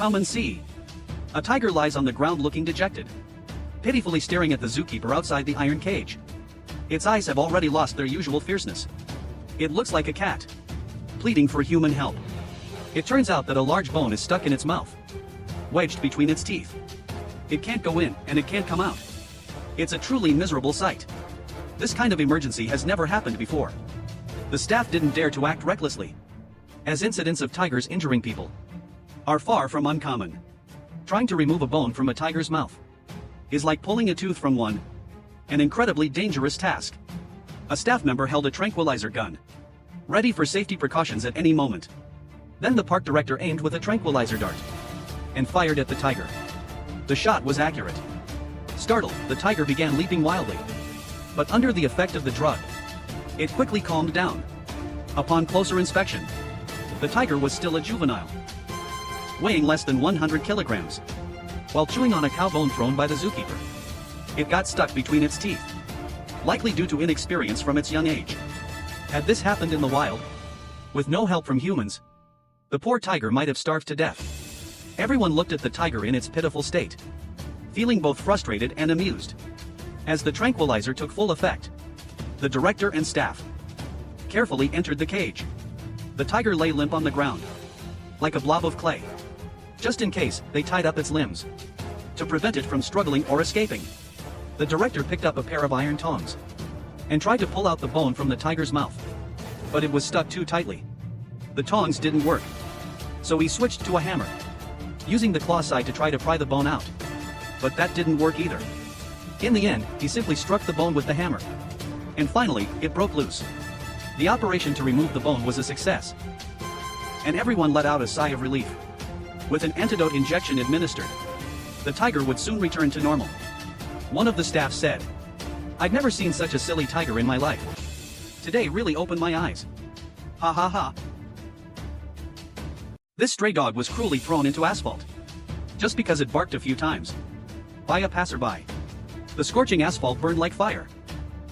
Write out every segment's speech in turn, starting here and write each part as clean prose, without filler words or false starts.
Come and see. A tiger lies on the ground looking dejected, pitifully staring at the zookeeper outside the iron cage. Its eyes have already lost their usual fierceness. It looks like a cat, pleading for human help. It turns out that a large bone is stuck in its mouth, wedged between its teeth. It can't go in, and it can't come out. It's a truly miserable sight. This kind of emergency has never happened before. The staff didn't dare to act recklessly, as incidents of tigers injuring people are far from uncommon. Trying to remove a bone from a tiger's mouth is like pulling a tooth from one, an incredibly dangerous task. A staff member held a tranquilizer gun, ready for safety precautions at any moment. Then the park director aimed with a tranquilizer dart and fired at the tiger. The shot was accurate. Startled, the tiger began leaping wildly. But under the effect of the drug, it quickly calmed down. Upon closer inspection, the tiger was still a juvenile, weighing less than 100 kilograms. While chewing on a cow bone thrown by the zookeeper, it got stuck between its teeth, likely due to inexperience from its young age. Had this happened in the wild, with no help from humans, the poor tiger might have starved to death. Everyone looked at the tiger in its pitiful state, feeling both frustrated and amused. As the tranquilizer took full effect, the director and staff carefully entered the cage. The tiger lay limp on the ground, like a blob of clay. Just in case, they tied up its limbs, to prevent it from struggling or escaping. The director picked up a pair of iron tongs and tried to pull out the bone from the tiger's mouth, but it was stuck too tightly. The tongs didn't work, so he switched to a hammer, using the claw side to try to pry the bone out. But that didn't work either. In the end, he simply struck the bone with the hammer, and finally, it broke loose. The operation to remove the bone was a success, and everyone let out a sigh of relief. With an antidote injection administered, the tiger would soon return to normal. One of the staff said, "I'd never seen such a silly tiger in my life. Today really opened my eyes. Ha ha ha." This stray dog was cruelly thrown into asphalt, just because it barked a few times, by a passerby. The scorching asphalt burned like fire,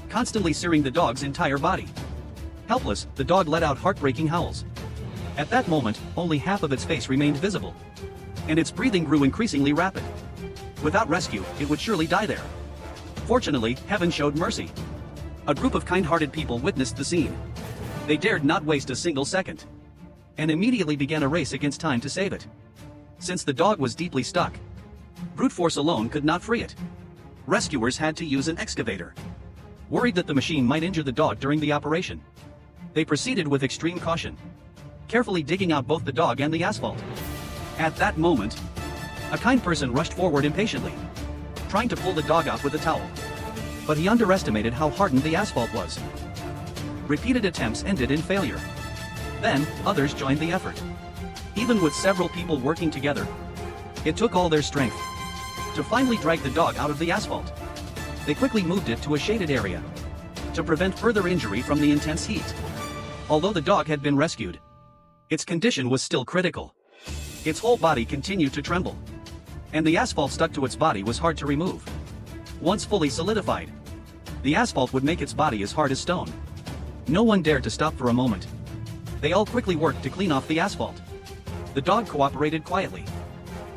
constantly searing the dog's entire body. Helpless, the dog let out heartbreaking howls. At that moment, only half of its face remained visible, and its breathing grew increasingly rapid. Without rescue, it would surely die there. Fortunately, heaven showed mercy. A group of kind-hearted people witnessed the scene. They dared not waste a single second, and immediately began a race against time to save it. Since the dog was deeply stuck, brute force alone could not free it. Rescuers had to use an excavator, worried that the machine might injure the dog during the operation. They proceeded with extreme caution, carefully digging out both the dog and the asphalt. At that moment, a kind person rushed forward impatiently, trying to pull the dog out with a towel. But he underestimated how hardened the asphalt was. Repeated attempts ended in failure. Then, others joined the effort. Even with several people working together, it took all their strength to finally drag the dog out of the asphalt. They quickly moved it to a shaded area to prevent further injury from the intense heat. Although the dog had been rescued, its condition was still critical. Its whole body continued to tremble, and the asphalt stuck to its body was hard to remove. Once fully solidified, the asphalt would make its body as hard as stone. No one dared to stop for a moment. They all quickly worked to clean off the asphalt. The dog cooperated quietly,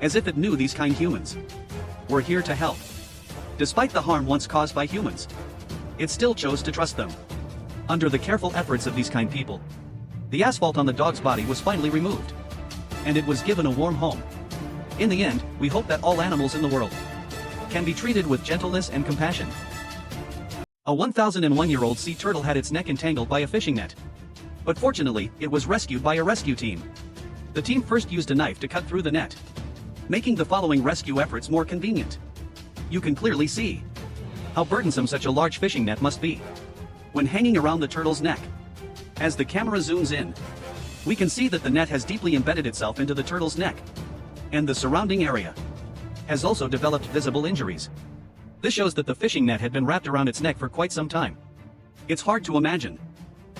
as if it knew these kind humans were here to help. Despite the harm once caused by humans, it still chose to trust them. Under the careful efforts of these kind people, the asphalt on the dog's body was finally removed, and it was given a warm home. In the end, we hope that all animals in the world can be treated with gentleness and compassion. A 1,001-year-old sea turtle had its neck entangled by a fishing net, but fortunately, it was rescued by a rescue team. The team first used a knife to cut through the net, making the following rescue efforts more convenient. You can clearly see how burdensome such a large fishing net must be when hanging around the turtle's neck. As the camera zooms in, we can see that the net has deeply embedded itself into the turtle's neck, and the surrounding area has also developed visible injuries. This shows that the fishing net had been wrapped around its neck for quite some time. It's hard to imagine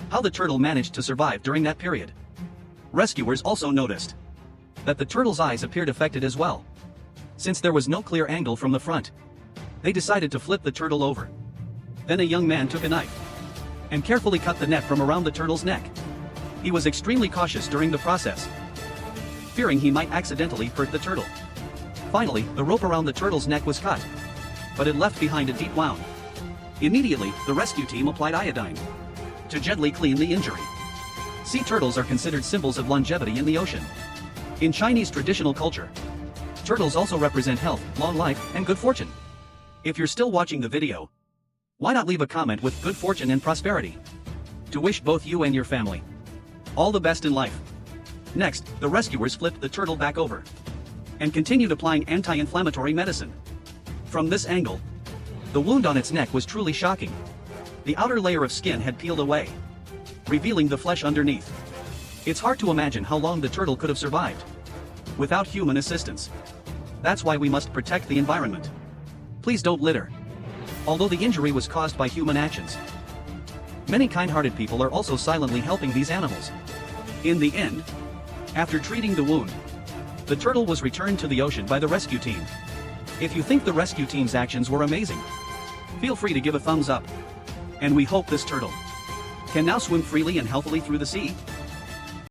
how the turtle managed to survive during that period. Rescuers also noticed that the turtle's eyes appeared affected as well. Since there was no clear angle from the front, they decided to flip the turtle over. Then a young man took a knife and carefully cut the net from around the turtle's neck. He was extremely cautious during the process, fearing he might accidentally hurt the turtle. Finally, the rope around the turtle's neck was cut, but it left behind a deep wound. Immediately, the rescue team applied iodine to gently clean the injury. Sea turtles are considered symbols of longevity in the ocean. In Chinese traditional culture, turtles also represent health, long life, and good fortune. If you're still watching the video, why not leave a comment with good fortune and prosperity to wish both you and your family all the best in life. Next, the rescuers flipped the turtle back over and continued applying anti-inflammatory medicine. From this angle, the wound on its neck was truly shocking. The outer layer of skin had peeled away, revealing the flesh underneath. It's hard to imagine how long the turtle could have survived without human assistance. That's why we must protect the environment. Please don't litter. Although the injury was caused by human actions, many kind-hearted people are also silently helping these animals. In the end, after treating the wound, the turtle was returned to the ocean by the rescue team. If you think the rescue team's actions were amazing, feel free to give a thumbs up. And we hope this turtle can now swim freely and healthily through the sea.